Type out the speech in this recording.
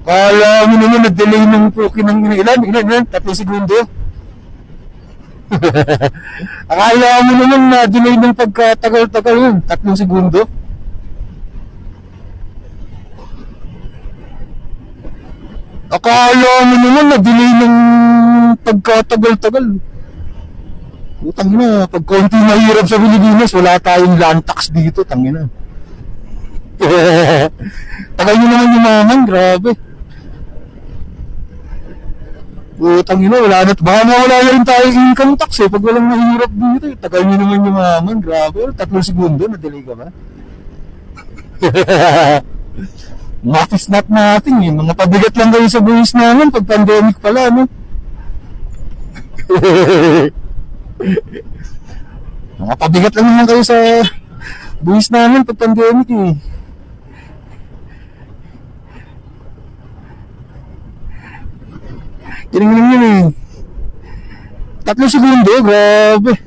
Kala mo naman nag-delay ng puki ng ilan? 3 segundo. Akala mo naman na-delay ng pagkatagal-tagal yun, 3 segundo. Akala mo naman na-delay ng pagkatagal-tagal. Utang ina, pag konti mahirap sa Pilipinas, wala tayong land tax dito, tangina. Tagal nyo naman yumaman, grabe. Utang ina, wala na, baka mawala na rin tayo income tax eh, pag walang mahirap dito eh. Tagal nyo naman yumaman, grabe. 3 segundo, na-delay ka ba? Matis not natin eh, mga pabigat lang kayo sa buwis namin pag pandemic pala, no? Mga pabigat lang naman kayo sa buwis namin pag pandemic eh. Tinignan yun eh. 3 segundo, grabe.